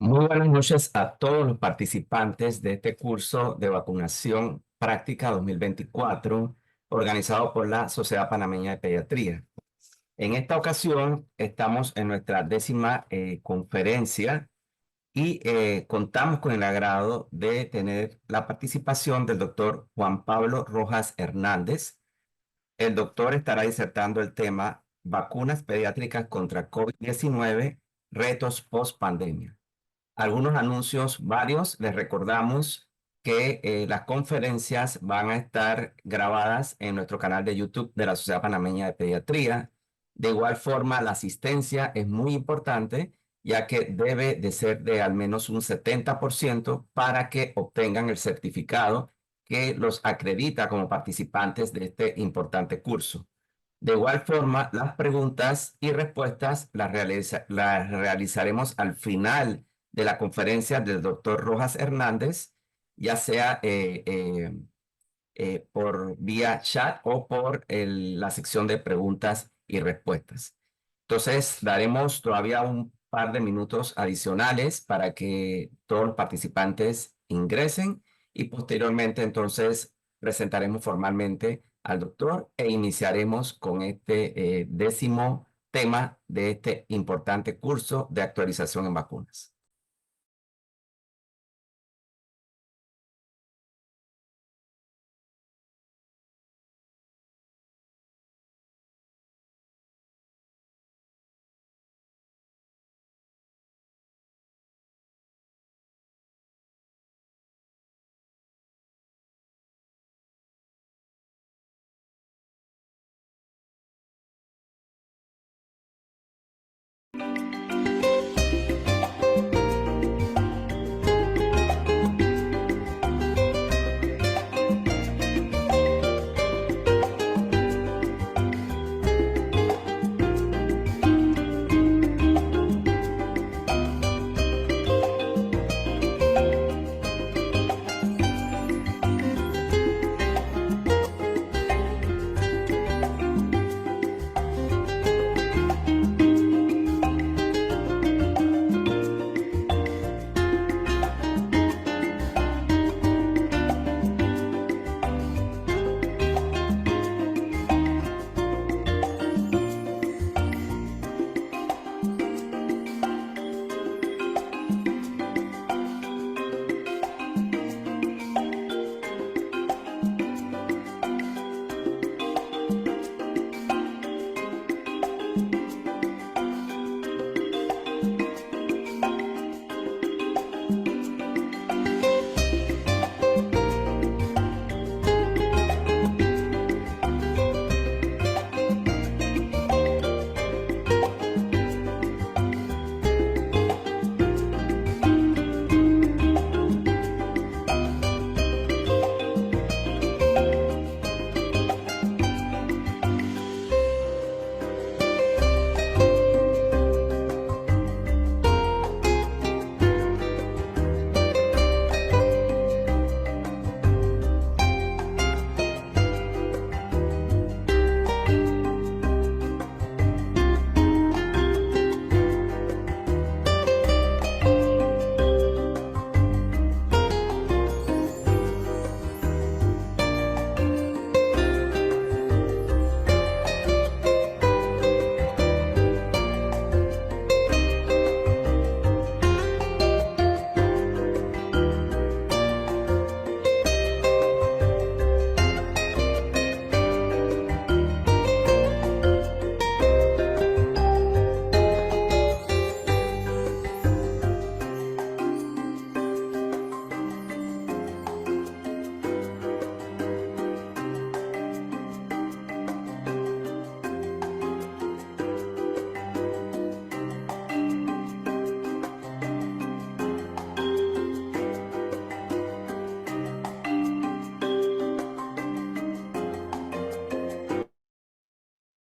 Muy buenas noches a todos los participantes de este curso de vacunación práctica 2024 organizado por la Sociedad Panameña de Pediatría. En esta ocasión estamos en nuestra décima conferencia y contamos con el agrado de tener la participación del doctor Juan Pablo Rojas Hernández. El doctor estará disertando el tema Vacunas pediátricas contra COVID-19, retos post pandemia. Algunos anuncios varios. Les recordamos que las conferencias van a estar grabadas en nuestro canal de YouTube de la Sociedad Panameña de Pediatría. De igual forma, la asistencia es muy importante, ya que debe de ser de al menos un 70% para que obtengan el certificado que los acredita como participantes de este importante curso. De igual forma, las preguntas y respuestas las realizaremos al final de la conferencia del doctor Rojas Hernández, ya sea por vía chat o por la sección de preguntas y respuestas. Entonces, daremos todavía un par de minutos adicionales para que todos los participantes ingresen y posteriormente entonces presentaremos formalmente al doctor e iniciaremos con este décimo tema de este importante curso de actualización en vacunas.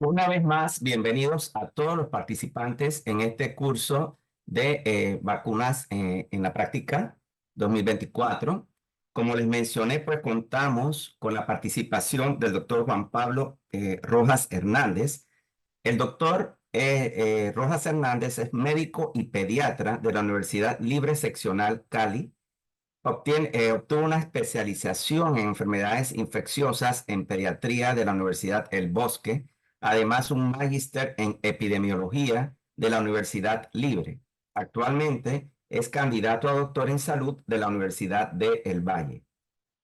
Una vez más, bienvenidos a todos los participantes en este curso de vacunas en la práctica 2024. Como les mencioné, pues contamos con la participación del doctor Juan Pablo Rojas Hernández. El doctor Rojas Hernández es médico y pediatra de la Universidad Libre Seccional Cali. Obtuvo una especialización en enfermedades infecciosas en pediatría de la Universidad El Bosque, además un magíster en epidemiología de la Universidad Libre. Actualmente es candidato a doctor en salud de la Universidad de El Valle.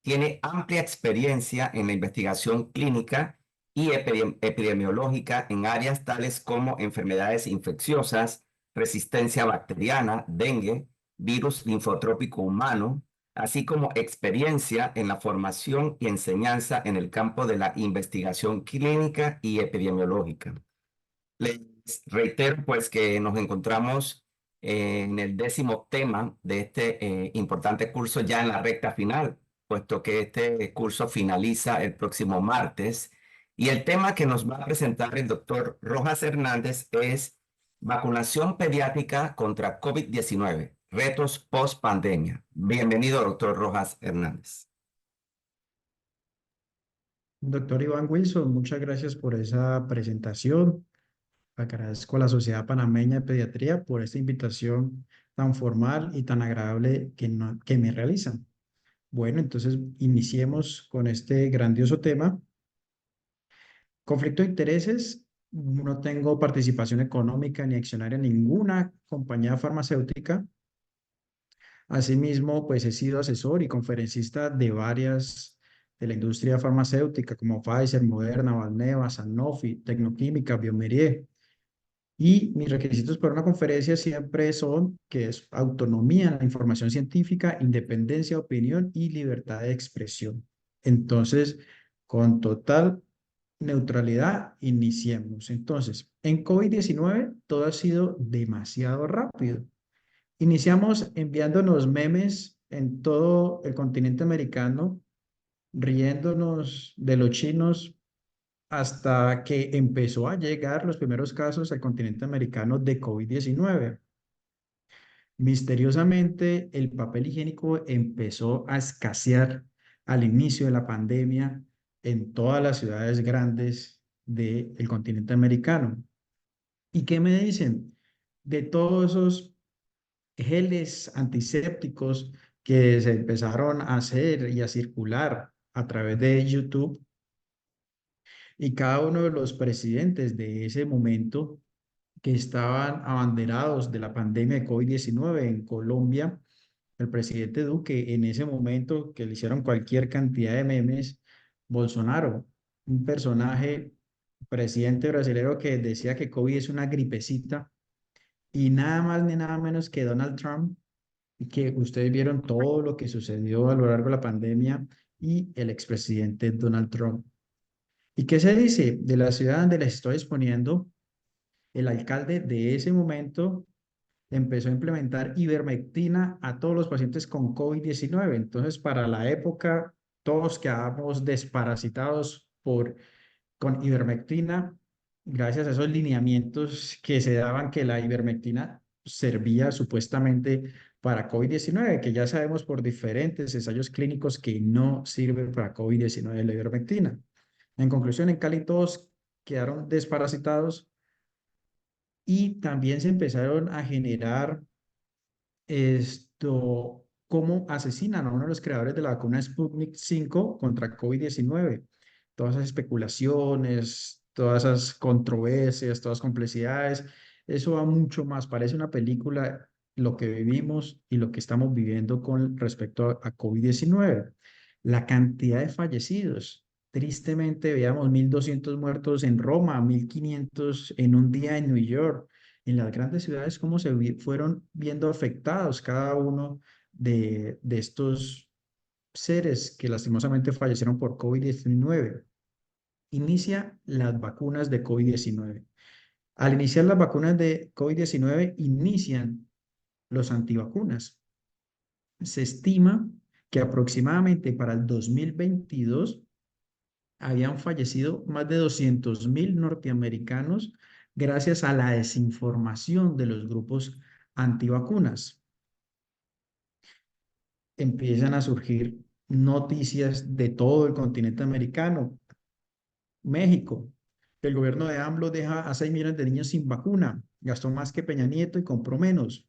Tiene amplia experiencia en la investigación clínica y epidemiológica en áreas tales como enfermedades infecciosas, resistencia bacteriana, dengue, virus linfotrópico humano, así como experiencia en la formación y enseñanza en el campo de la investigación clínica y epidemiológica. Les reitero pues que nos encontramos en el 10º tema de este importante curso ya en la recta final, puesto que este curso finaliza el próximo martes. Y el tema que nos va a presentar el doctor Rojas Hernández es vacunación pediátrica contra COVID-19, retos post pandemia. Bienvenido, doctor Rojas Hernández. Doctor Iván Wilson, muchas gracias por esa presentación. Agradezco a la Sociedad Panameña de Pediatría por esta invitación tan formal y tan agradable que me realizan. Bueno, entonces iniciemos con este grandioso tema. Conflicto de intereses. No tengo participación económica ni accionaria en ninguna compañía farmacéutica. Asimismo, pues he sido asesor y conferencista de varias de la industria farmacéutica como Pfizer, Moderna, Valneva, Sanofi, Tecnoquímica, Biomerie. Y mis requisitos para una conferencia siempre son que es autonomía en la información científica, independencia de opinión y libertad de expresión. Entonces, con total neutralidad, iniciemos. Entonces, en COVID-19 todo ha sido demasiado rápido. Iniciamos enviándonos memes en todo el continente americano, riéndonos de los chinos hasta que empezó a llegar los primeros casos al continente americano de COVID-19. Misteriosamente, el papel higiénico empezó a escasear al inicio de la pandemia en todas las ciudades grandes del continente americano. ¿Y qué me dicen de todos esos geles antisépticos que se empezaron a hacer y a circular a través de YouTube? Y cada uno de los presidentes de ese momento que estaban abanderados de la pandemia de COVID-19 en Colombia, el presidente Duque en ese momento que le hicieron cualquier cantidad de memes, Bolsonaro, un personaje, presidente brasileño que decía que COVID es una gripecita, y nada más ni nada menos que Donald Trump, que ustedes vieron todo lo que sucedió a lo largo de la pandemia, y el expresidente Donald Trump. ¿Y qué se dice de la ciudad donde les estoy exponiendo? El alcalde de ese momento empezó a implementar ivermectina a todos los pacientes con COVID-19. Entonces, para la época, todos quedábamos desparasitados con ivermectina, gracias a esos lineamientos que se daban que la ivermectina servía supuestamente para COVID-19, que ya sabemos por diferentes ensayos clínicos que no sirve para COVID-19 la ivermectina. En conclusión, en Cali todos quedaron desparasitados y también se empezaron a generar cómo asesinan a uno de los creadores de la vacuna Sputnik 5 contra COVID-19. Todas esas especulaciones, todas esas controversias, todas las complejidades, eso va mucho más. Parece una película lo que vivimos y lo que estamos viviendo con respecto a COVID-19. La cantidad de fallecidos. Tristemente, veíamos 1.200 muertos en Roma, 1.500 en un día en New York, en las grandes ciudades, cómo fueron viendo afectados cada uno de estos seres que lastimosamente fallecieron por COVID-19. Inicia las vacunas de COVID-19. Al iniciar las vacunas de COVID-19, inician los antivacunas. Se estima que aproximadamente para el 2022 habían fallecido más de 200.000 norteamericanos gracias a la desinformación de los grupos antivacunas. Empiezan a surgir noticias de todo el continente americano. México. El gobierno de AMLO deja a 6 millones de niños sin vacuna, gastó más que Peña Nieto y compró menos.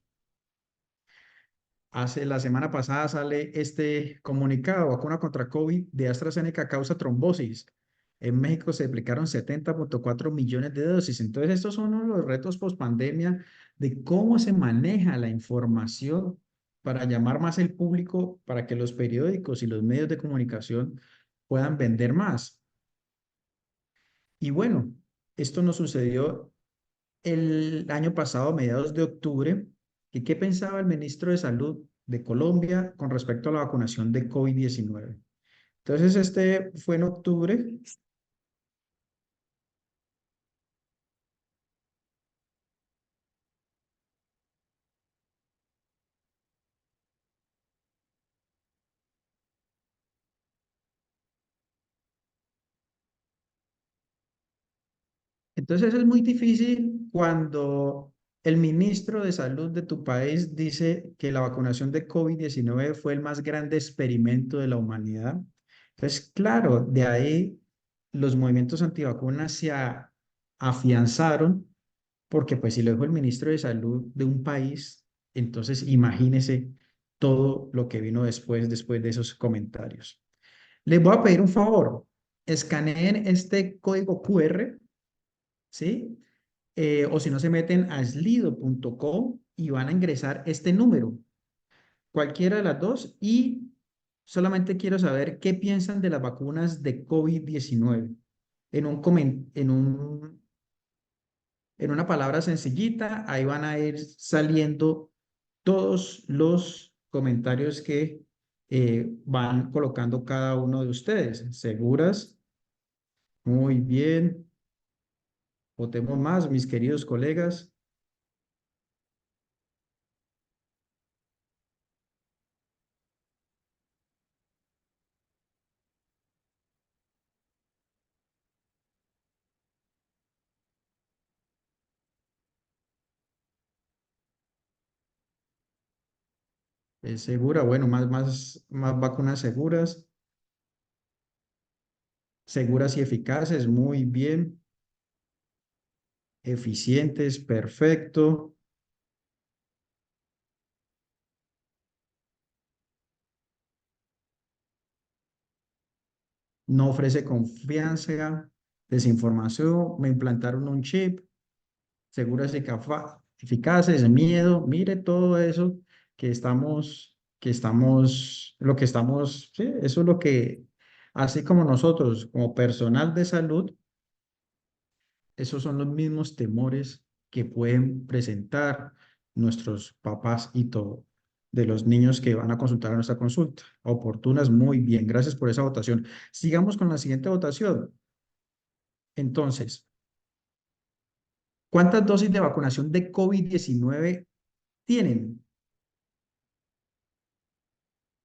Hace la semana pasada sale este comunicado, vacuna contra COVID de AstraZeneca causa trombosis. En México se aplicaron 70,4 millones de dosis. Entonces, estos son uno de los retos post pandemia de cómo se maneja la información para llamar más el público, para que los periódicos y los medios de comunicación puedan vender más. Y bueno, esto nos sucedió el año pasado, a mediados de octubre, que qué pensaba el ministro de Salud de Colombia con respecto a la vacunación de COVID-19. Entonces, este fue en octubre. Entonces, es muy difícil cuando el ministro de Salud de tu país dice que la vacunación de COVID-19 fue el más grande experimento de la humanidad. Entonces, claro, de ahí los movimientos antivacunas afianzaron. Porque pues si lo dijo el ministro de Salud de un país, entonces imagínese todo lo que vino después de esos comentarios. Les voy a pedir un favor, escaneen este código QR, ¿sí? O si no se meten a slido.com y van a ingresar este número, cualquiera de las dos, y solamente quiero saber qué piensan de las vacunas de COVID-19 en una palabra sencillita, ahí van a ir saliendo todos los comentarios que van colocando cada uno de ustedes. ¿Seguras? Muy bien. Votemos más, mis queridos colegas. Segura, bueno, más vacunas seguras, seguras y eficaces, muy bien. Eficientes, perfecto. No ofrece confianza, desinformación, me implantaron un chip, seguras y eficaces, miedo, mire todo eso lo que estamos, sí, eso es lo que, así como nosotros, como personal de salud, esos son los mismos temores que pueden presentar nuestros papás y todo, de los niños que van a consultar a nuestra consulta. Oportunas, muy bien, gracias por esa votación. Sigamos con la siguiente votación. Entonces, ¿cuántas dosis de vacunación de COVID-19 tienen?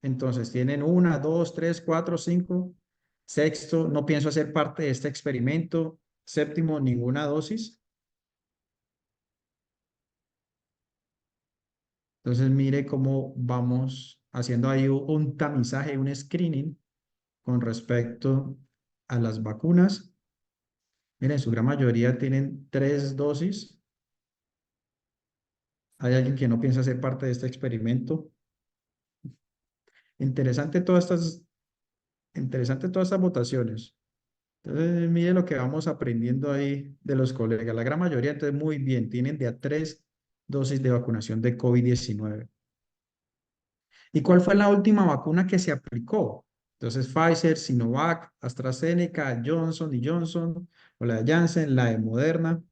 Entonces, tienen una, dos, tres, cuatro, cinco. Sexto, no pienso hacer parte de este experimento. Séptimo, ninguna dosis. Entonces, mire cómo vamos haciendo ahí un tamizaje, un screening con respecto a las vacunas. Miren, su gran mayoría tienen 3 dosis. Hay alguien que no piensa hacer parte de este experimento. Interesante interesante todas estas votaciones. Entonces, mire lo que vamos aprendiendo ahí de los colegas. La gran mayoría, entonces, muy bien, tienen de a 3 dosis de vacunación de COVID-19. ¿Y cuál fue la última vacuna que se aplicó? Entonces, Pfizer, Sinovac, AstraZeneca, Johnson y Johnson, o la de Janssen, la de Moderna.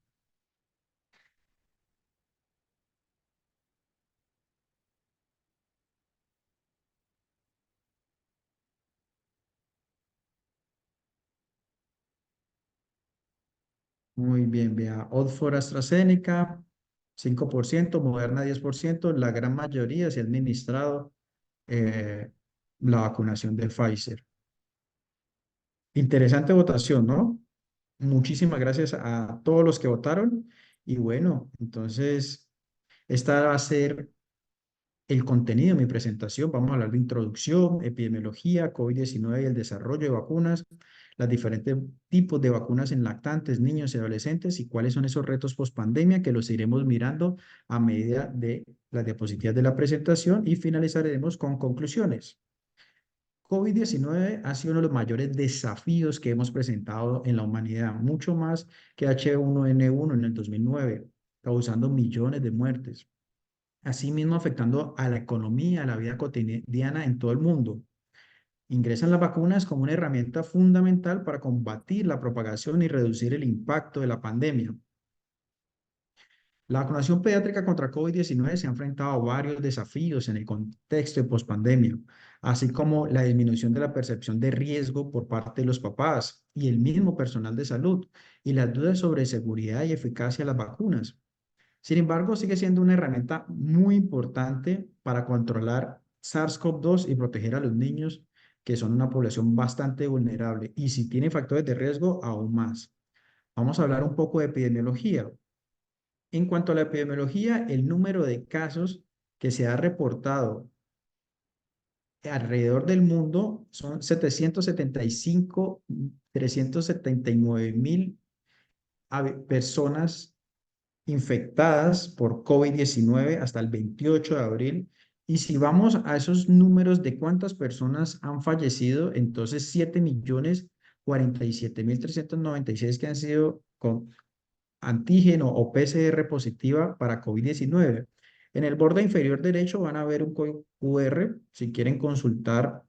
Muy bien, vea, Oxford, AstraZeneca, 5%, Moderna 10%, la gran mayoría se ha administrado eh, la vacunación del Pfizer. Interesante votación, ¿no? Muchísimas gracias a todos los que votaron. Y bueno, entonces, esta va a ser el contenido de mi presentación. Vamos a hablar de introducción, epidemiología, COVID-19 y el desarrollo de vacunas, los diferentes tipos de vacunas en lactantes, niños y adolescentes y cuáles son esos retos post-pandemia que los iremos mirando a medida de las diapositivas de la presentación y finalizaremos con conclusiones. COVID-19 ha sido uno de los mayores desafíos que hemos presentado en la humanidad, mucho más que H1N1 en el 2009, causando millones de muertes. Asimismo, afectando a la economía, a la vida cotidiana en todo el mundo. Ingresan las vacunas como una herramienta fundamental para combatir la propagación y reducir el impacto de la pandemia. La vacunación pediátrica contra COVID-19 se ha enfrentado a varios desafíos en el contexto de pospandemia, así como la disminución de la percepción de riesgo por parte de los papás y el mismo personal de salud, y las dudas sobre seguridad y eficacia de las vacunas. Sin embargo, sigue siendo una herramienta muy importante para controlar SARS-CoV-2 y proteger a los niños, que son una población bastante vulnerable, y si tienen factores de riesgo, aún más. Vamos a hablar un poco de epidemiología. En cuanto a la epidemiología, el número de casos que se ha reportado alrededor del mundo son 775, 379,000 personas infectadas por COVID-19 hasta el 28 de abril. Y si vamos a esos números de cuántas personas han fallecido, entonces 7,047,396 que han sido con antígeno o PCR positiva para COVID-19. En el borde inferior derecho van a ver un código QR si quieren consultar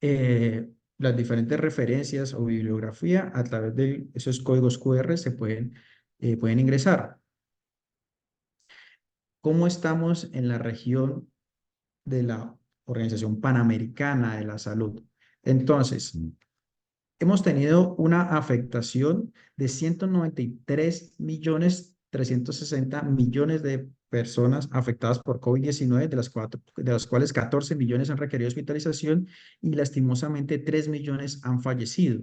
las diferentes referencias o bibliografía a través de esos códigos QR se pueden ingresar. ¿Cómo estamos en la región de la Organización Panamericana de la Salud? Entonces, hemos tenido una afectación de 193,360,000,000 de personas afectadas por COVID-19, de las cuales 14 millones han requerido hospitalización y lastimosamente 3 millones han fallecido.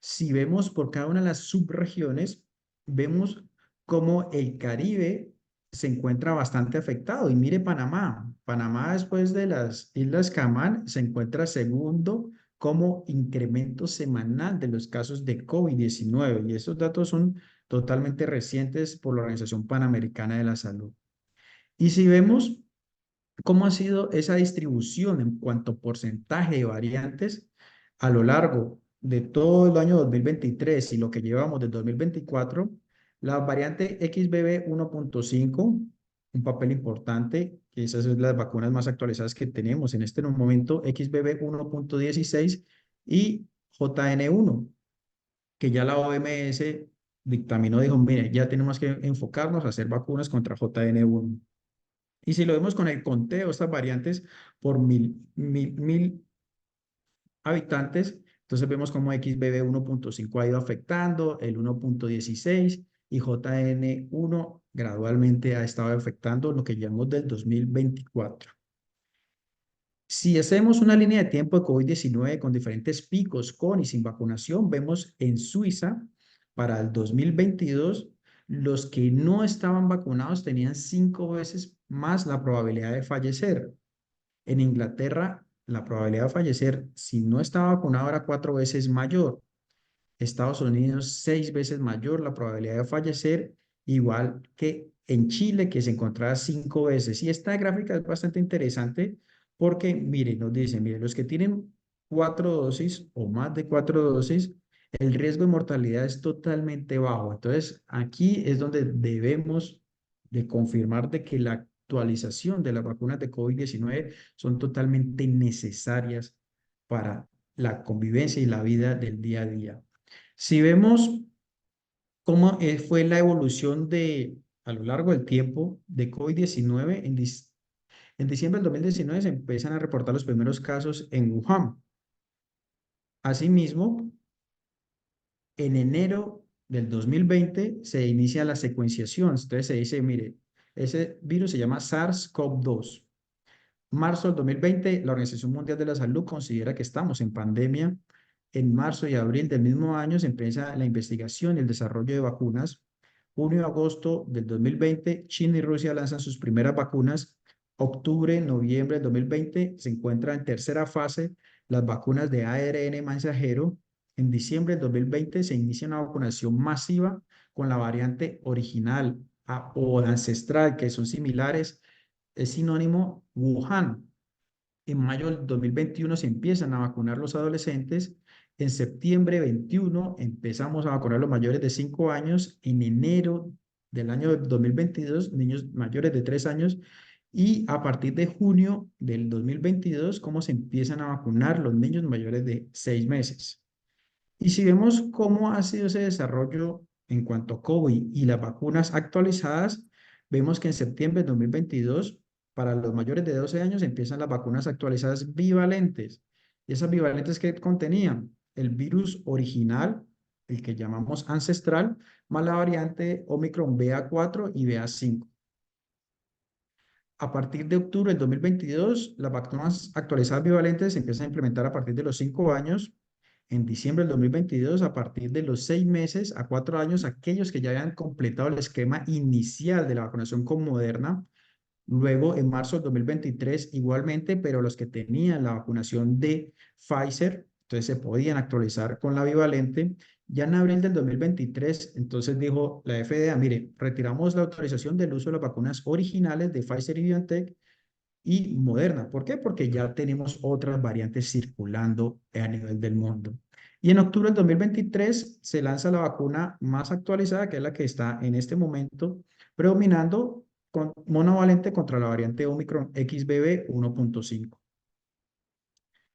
Si vemos por cada una de las subregiones, vemos cómo el Caribe se encuentra bastante afectado. Y mire Panamá. Panamá, después de las Islas Caimán, se encuentra segundo como incremento semanal de los casos de COVID-19. Y esos datos son totalmente recientes por la Organización Panamericana de la Salud. Y si vemos cómo ha sido esa distribución en cuanto a porcentaje de variantes a lo largo de todo el año 2023 y lo que llevamos del 2024, la variante XBB 1.5, un papel importante, que esas son las vacunas más actualizadas que tenemos en este momento, XBB 1.16 y JN1, que ya la OMS dictaminó, dijo, mire, ya tenemos que enfocarnos a hacer vacunas contra JN1. Y si lo vemos con el conteo, estas variantes por mil habitantes, entonces vemos como XBB 1.5 ha ido afectando, el 1.16 y JN1 gradualmente ha estado afectando lo que llamamos del 2024. Si hacemos una línea de tiempo de COVID-19 con diferentes picos con y sin vacunación, vemos en Suiza para el 2022 los que no estaban vacunados tenían 5 veces más la probabilidad de fallecer. En Inglaterra, la probabilidad de fallecer si no estaba vacunado era 4 veces mayor. Estados Unidos, 6 veces mayor la probabilidad de fallecer, igual que en Chile, que se encontraba 5 veces. Y esta gráfica es bastante interesante porque, mire, nos dice, mire, los que tienen 4 dosis o más de 4 dosis, el riesgo de mortalidad es totalmente bajo. Entonces, aquí es donde debemos de confirmar de que la actualización de las vacunas de COVID-19 son totalmente necesarias para la convivencia y la vida del día a día. Si vemos cómo fue la evolución a lo largo del tiempo de COVID-19, en diciembre del 2019 se empiezan a reportar los primeros casos en Wuhan. Asimismo, en enero del 2020 se inicia la secuenciación. Entonces se dice, mire, ese virus se llama SARS-CoV-2. Marzo del 2020, la Organización Mundial de la Salud considera que estamos en pandemia. En marzo y abril del mismo año se empieza la investigación y el desarrollo de vacunas. Junio y agosto del 2020, China y Rusia lanzan sus primeras vacunas octubre, noviembre del 2020 se encuentra en tercera fase las vacunas de ARN mensajero. En diciembre del 2020 se inicia una vacunación masiva con la variante original o ancestral, que son similares, es sinónimo Wuhan. En mayo del 2021 se empiezan a vacunar los adolescentes. En septiembre 21 empezamos a vacunar los mayores de 5 años. En enero del año 2022, niños mayores de 3 años. Y a partir de junio del 2022, cómo se empiezan a vacunar los niños mayores de 6 meses. Y si vemos cómo ha sido ese desarrollo en cuanto a COVID y las vacunas actualizadas, vemos que en septiembre de 2022, para los mayores de 12 años, empiezan las vacunas actualizadas bivalentes. ¿Y esas bivalentes que contenían? El virus original, el que llamamos ancestral, más la variante Omicron BA4 y BA5. A partir de octubre del 2022, las vacunas actualizadas bivalentes se empiezan a implementar a partir de los 5 años. En diciembre del 2022, a partir de los 6 meses a 4 años, aquellos que ya habían completado el esquema inicial de la vacunación con Moderna. Luego, en marzo del 2023, igualmente, pero los que tenían la vacunación de Pfizer, entonces se podían actualizar con la bivalente. Ya en abril del 2023, entonces dijo la FDA, mire, retiramos la autorización del uso de las vacunas originales de Pfizer y BioNTech y Moderna. ¿Por qué? Porque ya tenemos otras variantes circulando a nivel del mundo. Y en octubre del 2023 se lanza la vacuna más actualizada, que es la que está en este momento predominando con monovalente contra la variante Omicron XBB 1.5.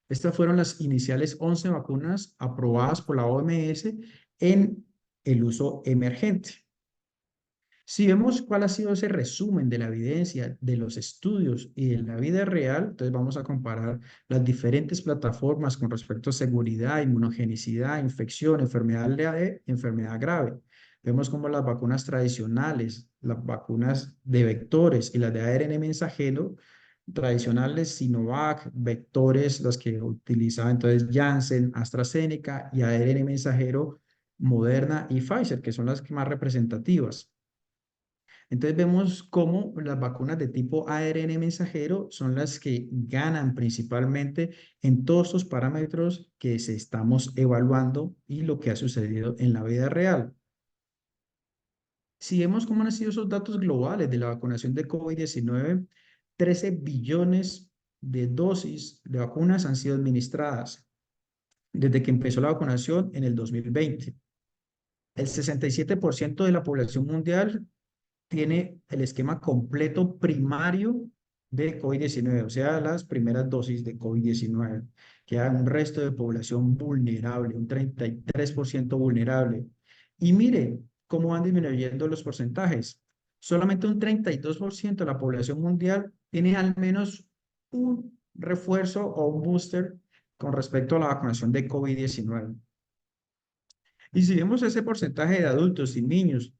Estas fueron las iniciales 11 vacunas aprobadas por la OMS en el uso emergente. Si vemos cuál ha sido ese resumen de la evidencia, de los estudios y de la vida real, entonces vamos a comparar las diferentes plataformas con respecto a seguridad, inmunogenicidad, infección, enfermedad leve, enfermedad grave. Vemos como las vacunas tradicionales, las vacunas de vectores y las de ARN mensajero, tradicionales Sinovac, vectores, las que utilizaba entonces Janssen, AstraZeneca y ARN mensajero Moderna y Pfizer, que son las más representativas. Entonces vemos cómo las vacunas de tipo ARN mensajero son las que ganan principalmente en todos estos parámetros que se estamos evaluando y lo que ha sucedido en la vida real. Si vemos cómo han sido esos datos globales de la vacunación de COVID-19, 13 billones de dosis de vacunas han sido administradas desde que empezó la vacunación en el 2020. El 67% de la población mundial tiene el esquema completo primario de COVID-19, o sea, las primeras dosis de COVID-19. Queda un resto de población vulnerable, un 33% vulnerable. Y mire cómo van disminuyendo los porcentajes. Solamente un 32% de la población mundial tiene al menos un refuerzo o un booster con respecto a la vacunación de COVID-19. Y si vemos ese porcentaje de adultos y niños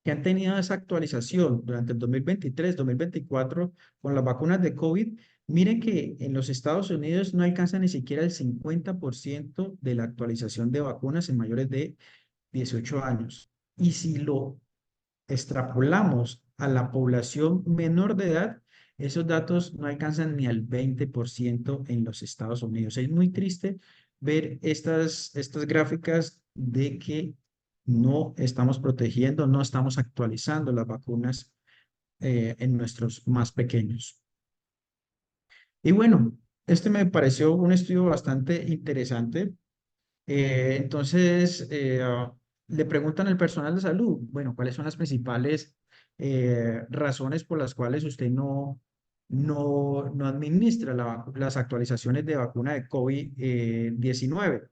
que han tenido esa actualización durante el 2023-2024 con las vacunas de COVID, miren que en los Estados Unidos no alcanza ni siquiera el 50% de la actualización de vacunas en mayores de 18 años. Y si lo extrapolamos a la población menor de edad, esos datos no alcanzan ni al 20% en los Estados Unidos. Es muy triste ver estas gráficas de que no estamos protegiendo, no estamos actualizando las vacunas en nuestros más pequeños. Y bueno, este me pareció un estudio bastante interesante. Le preguntan al personal de salud, bueno, ¿cuáles son las principales razones por las cuales usted no administra las actualizaciones de vacuna de COVID-19?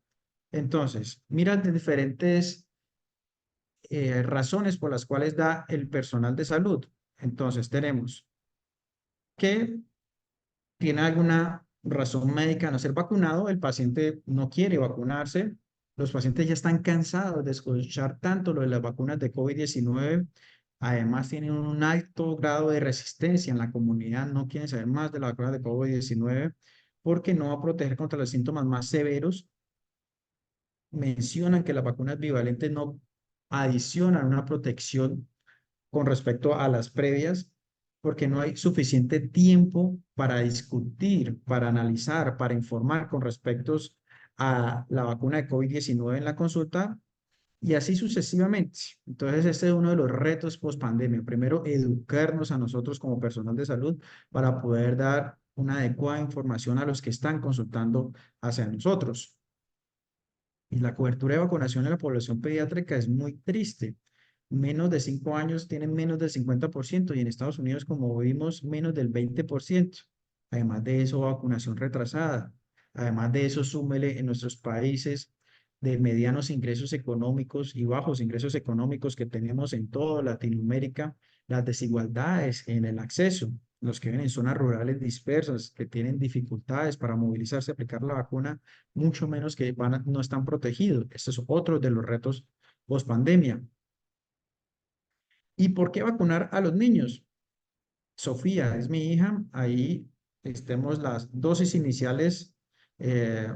Entonces, mira de diferentes razones por las cuales da el personal de salud. Entonces, tenemos que tiene alguna razón médica de no ser vacunado, el paciente no quiere vacunarse, los pacientes ya están cansados de escuchar tanto lo de las vacunas de COVID-19, además tienen un alto grado de resistencia en la comunidad, no quieren saber más de la vacuna de COVID-19 porque no va a proteger contra los síntomas más severos. Mencionan que las vacunas bivalentes no adicionan una protección con respecto a las previas, porque no hay suficiente tiempo para discutir, para analizar, para informar con respecto a la vacuna de COVID-19 en la consulta y así sucesivamente. Entonces, este es uno de los retos post pandemia. Primero, educarnos a nosotros como personal de salud para poder dar una adecuada información a los que están consultando hacia nosotros. Y la cobertura de vacunación en la población pediátrica es muy triste. Menos de 5 años tienen menos del 50% y en Estados Unidos, como vimos, menos del 20%. Además de eso, vacunación retrasada. Además de eso, súmele en nuestros países de medianos ingresos económicos y bajos ingresos económicos que tenemos en toda Latinoamérica, las desigualdades en el acceso. Los que viven en zonas rurales dispersas, que tienen dificultades para movilizarse, aplicar la vacuna, mucho menos que no están protegidos. Este es otro de los retos post pandemia. ¿Y por qué vacunar a los niños? Sofía es mi hija, ahí tenemos las dosis iniciales eh,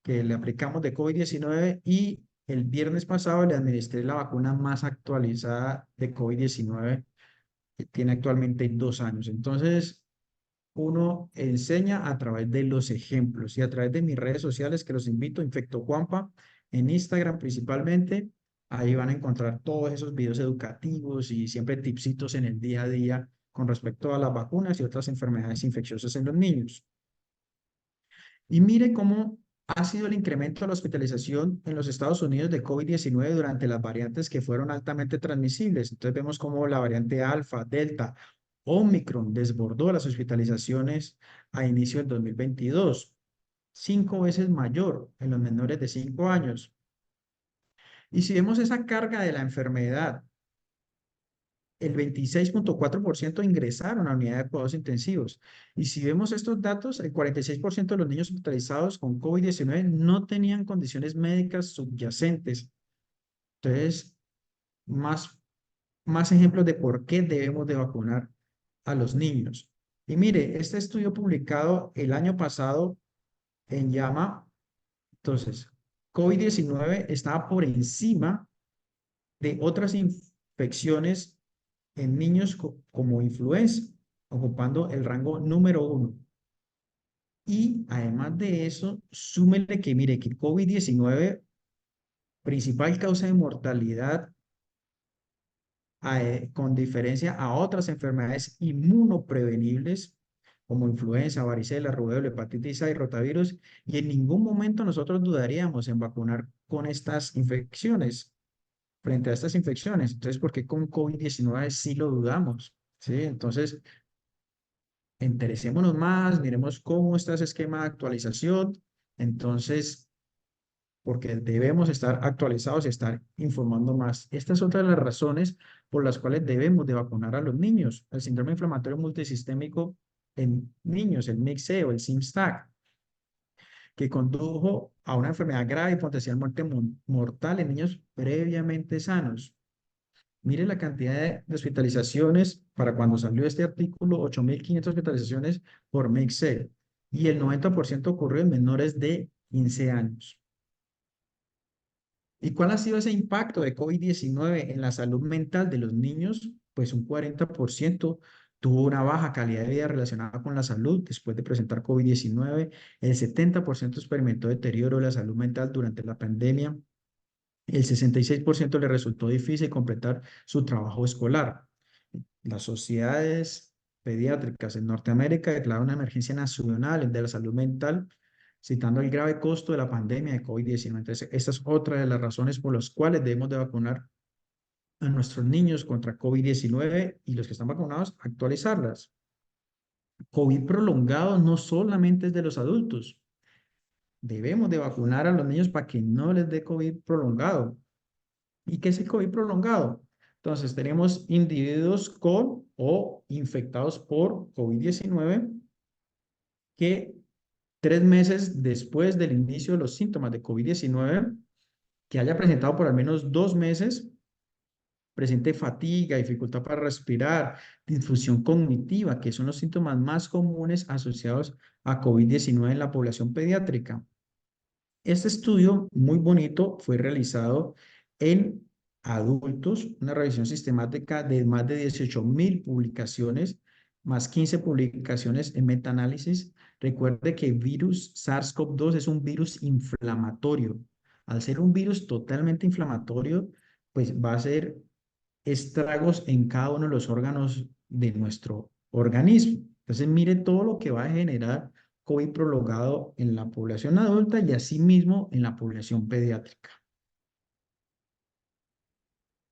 que le aplicamos de COVID-19 y el viernes pasado le administré la vacuna más actualizada de COVID-19 que tiene actualmente 2 años. Entonces, uno enseña a través de los ejemplos y a través de mis redes sociales que los invito, Infecto Juanpa, en Instagram principalmente. Ahí van a encontrar todos esos videos educativos y siempre tipsitos en el día a día con respecto a las vacunas y otras enfermedades infecciosas en los niños. Y mire cómo ha sido el incremento de la hospitalización en los Estados Unidos de COVID-19 durante las variantes que fueron altamente transmisibles. Entonces vemos cómo la variante alfa, delta, Omicron desbordó las hospitalizaciones a inicio del 2022, 5 veces mayor en los menores de 5 años. Y si vemos esa carga de la enfermedad, el 26,4% ingresaron a unidad de cuidados intensivos. Y si vemos estos datos, el 46% de los niños hospitalizados con COVID-19 no tenían condiciones médicas subyacentes. Entonces, más, más ejemplos de por qué debemos de vacunar a los niños. Y mire, este estudio publicado el año pasado en llama, entonces, COVID-19 estaba por encima de otras infecciones en niños como influenza, ocupando el rango número 1. Y además de eso, súmele que mire que COVID-19, principal causa de mortalidad, con diferencia a otras enfermedades inmunoprevenibles como influenza, varicela, rubéola, hepatitis A y rotavirus, y en ningún momento nosotros dudaríamos en vacunar con estas infecciones, frente a estas infecciones. Entonces, ¿por qué con COVID-19 sí lo dudamos? ¿Sí? Entonces, interesémonos más, miremos cómo está ese esquema de actualización. Entonces, porque debemos estar actualizados y estar informando más. Esta es otra de las razones por las cuales debemos de vacunar a los niños. El síndrome inflamatorio multisistémico en niños, el MIC-C o el SIMSTAC, que condujo a una enfermedad grave y potencial muerte mortal en niños previamente sanos. Mire la cantidad de hospitalizaciones para cuando salió este artículo, 8.500 hospitalizaciones por MIC-C y el 90% ocurrió en menores de 15 años. ¿Y cuál ha sido ese impacto de COVID-19 en la salud mental de los niños? Pues un 40% tuvo una baja calidad de vida relacionada con la salud después de presentar COVID-19. El 70% experimentó deterioro de la salud mental durante la pandemia. El 66% le resultó difícil completar su trabajo escolar. Las sociedades pediátricas en Norteamérica declararon una emergencia nacional de la salud mental, citando el grave costo de la pandemia de COVID-19. Entonces, esta es otra de las razones por las cuales debemos de vacunar a nuestros niños contra COVID-19 y los que están vacunados, actualizarlas. COVID prolongado no solamente es de los adultos. Debemos de vacunar a los niños para que no les dé COVID prolongado. ¿Y qué es el COVID prolongado? Entonces, tenemos individuos con o infectados por COVID-19 que 3 meses después del inicio de los síntomas de COVID-19, que haya presentado por al menos 2 meses, presente fatiga, dificultad para respirar, disfunción cognitiva, que son los síntomas más comunes asociados a COVID-19 en la población pediátrica. Este estudio muy bonito fue realizado en adultos, una revisión sistemática de más de 18.000 publicaciones más 15 publicaciones en metaanálisis. Recuerde que el virus SARS-CoV-2 es un virus inflamatorio. Al ser un virus totalmente inflamatorio, pues va a hacer estragos en cada uno de los órganos de nuestro organismo. Entonces, mire todo lo que va a generar COVID prolongado en la población adulta y asimismo en la población pediátrica.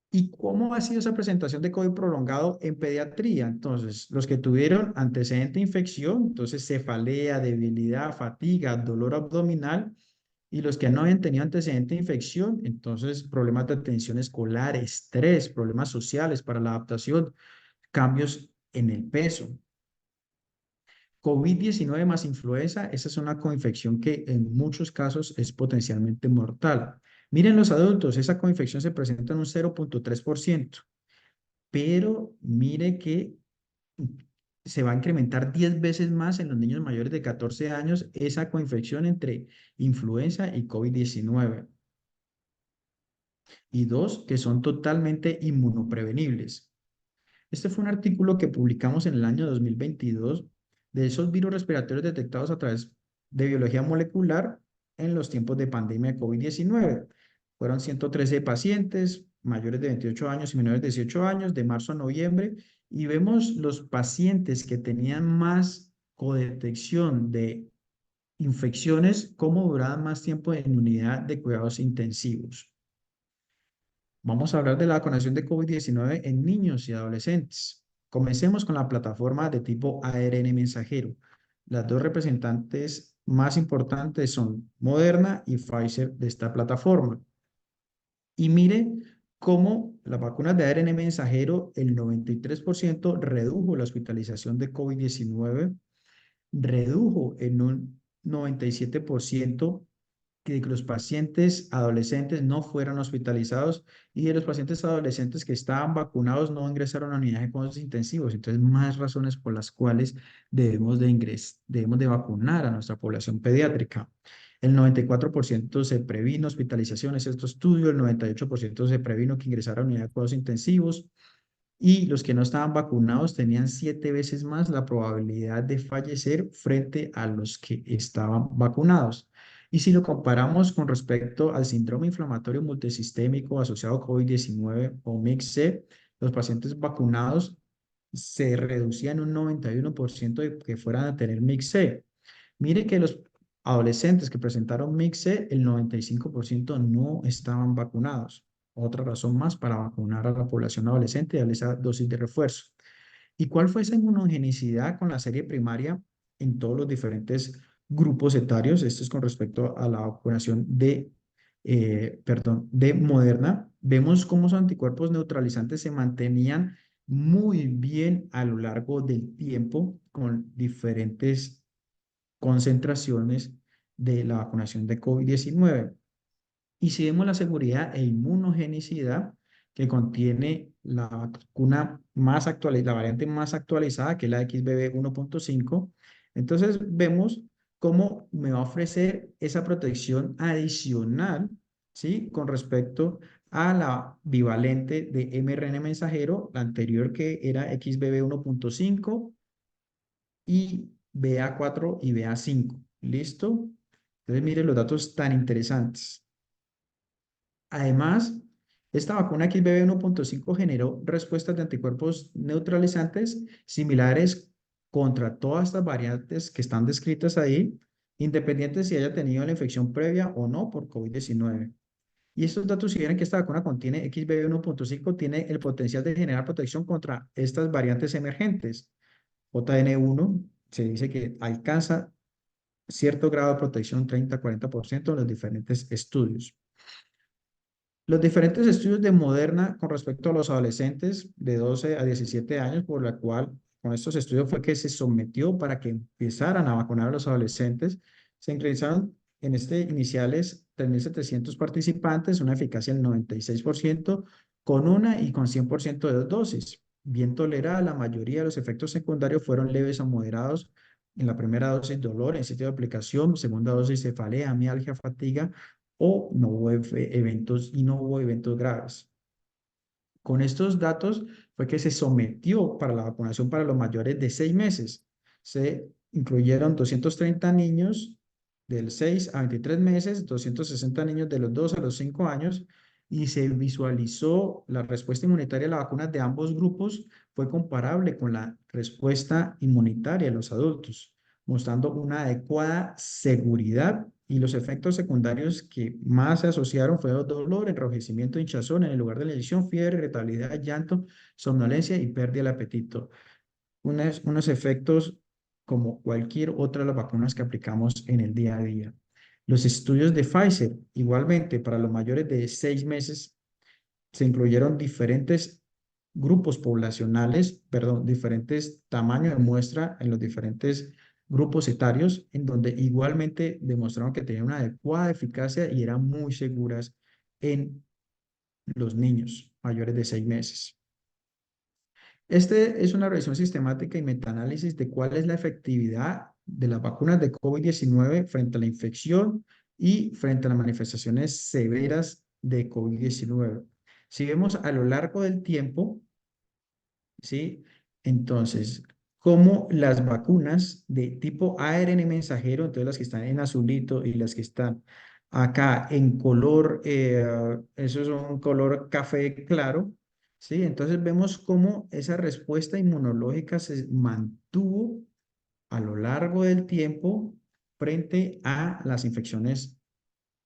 ¿Y cómo ha sido esa presentación de COVID prolongado en pediatría? Entonces, los que tuvieron antecedente de infección, entonces cefalea, debilidad, fatiga, dolor abdominal, y los que no habían tenido antecedente de infección, entonces problemas de atención escolar, estrés, problemas sociales para la adaptación, cambios en el peso. COVID-19 más influenza, esa es una coinfección que en muchos casos es potencialmente mortal. Miren los adultos, esa coinfección se presenta en un 0,3%, pero mire que se va a incrementar 10 veces más en los niños mayores de 14 años esa coinfección entre influenza y COVID-19. Y dos, que son totalmente inmunoprevenibles. Este fue un artículo que publicamos en el año 2022 de esos virus respiratorios detectados a través de biología molecular en los tiempos de pandemia de COVID-19. Fueron 113 pacientes mayores de 28 años y menores de 18 años de marzo a noviembre y vemos los pacientes que tenían más codetección de infecciones, cómo duraban más tiempo en unidad de cuidados intensivos. Vamos a hablar de la vacunación de COVID-19 en niños y adolescentes. Comencemos con la plataforma de tipo ARN mensajero. Las dos representantes más importantes son Moderna y Pfizer de esta plataforma. Y mire cómo las vacunas de ARN mensajero, el 93% redujo la hospitalización de COVID-19, redujo en un 97% que los pacientes adolescentes no fueran hospitalizados y de los pacientes adolescentes que estaban vacunados no ingresaron a unidades de cuidados intensivos. Entonces, más razones por las cuales debemos de vacunar a nuestra población pediátrica. El 94% se previno hospitalizaciones, este estudio, el 98% se previno que ingresara a unidades de cuidados intensivos y los que no estaban vacunados tenían 7 veces más la probabilidad de fallecer frente a los que estaban vacunados. Y si lo comparamos con respecto al síndrome inflamatorio multisistémico asociado a COVID-19 o MIC-C, los pacientes vacunados se reducían un 91% de que fueran a tener MIC-C. Mire que los adolescentes que presentaron MIC-C, el 95% no estaban vacunados. Otra razón más para vacunar a la población adolescente y darle esa dosis de refuerzo. ¿Y cuál fue esa inmunogenicidad con la serie primaria en todos los diferentes grupos etarios? Esto es con respecto a la vacunación de Moderna. Vemos cómo los anticuerpos neutralizantes se mantenían muy bien a lo largo del tiempo con diferentes concentraciones de la vacunación de COVID-19. Y si vemos la seguridad e inmunogenicidad que contiene la vacuna más actualizada, la variante más actualizada, que es la XBB 1.5, entonces vemos cómo me va a ofrecer esa protección adicional, ¿sí? Con respecto a la bivalente de mRNA mensajero, la anterior que era XBB 1.5 y BA4 y BA5. ¿Listo? Entonces, miren los datos tan interesantes. Además, esta vacuna XBB 1.5 generó respuestas de anticuerpos neutralizantes similares contra todas estas variantes que están descritas ahí, independientes si haya tenido la infección previa o no por COVID-19. Y estos datos sugieren que esta vacuna contiene XBB 1.5, tiene el potencial de generar protección contra estas variantes emergentes. JN1 se dice que alcanza cierto grado de protección, 30-40% en los diferentes estudios. Los diferentes estudios de Moderna con respecto a los adolescentes de 12 a 17 años, por la cual con estos estudios fue que se sometió para que empezaran a vacunar a los adolescentes, se realizaron en iniciales 3.700 participantes, una eficacia del 96%, con una y con 100% de dos dosis. Bien tolerada, la mayoría de los efectos secundarios fueron leves a moderados. En la primera dosis, dolor en sitio de aplicación, segunda dosis, cefalea, mialgia, fatiga, o no hubo eventos y no hubo eventos graves. Con estos datos fue que se sometió para la vacunación para los mayores de 6 meses. Se incluyeron 230 niños del 6 a 23 meses, 260 niños de los 2 a los 5 años, y se visualizó la respuesta inmunitaria a la vacuna de ambos grupos fue comparable con la respuesta inmunitaria de los adultos, mostrando una adecuada seguridad, y los efectos secundarios que más se asociaron fueron dolor, enrojecimiento, hinchazón en el lugar de la inyección, fiebre, irritabilidad, llanto, somnolencia y pérdida del apetito. Unos efectos como cualquier otra de las vacunas que aplicamos en el día a día. Los estudios de Pfizer, igualmente para los mayores de 6 meses, se incluyeron diferentes grupos poblacionales, perdón, diferentes tamaños de muestra en los diferentes grupos etarios, en donde igualmente demostraron que tenían una adecuada eficacia y eran muy seguras en los niños mayores de 6 meses. Este es una revisión sistemática y metaanálisis de cuál es la efectividad de las vacunas de COVID-19 frente a la infección y frente a las manifestaciones severas de COVID-19. Si vemos a lo largo del tiempo, ¿sí? Entonces, como las vacunas de tipo ARN mensajero, entonces las que están en azulito y las que están acá en color, eso es un color café claro, ¿sí? Entonces vemos cómo esa respuesta inmunológica se mantuvo a lo largo del tiempo frente a las infecciones,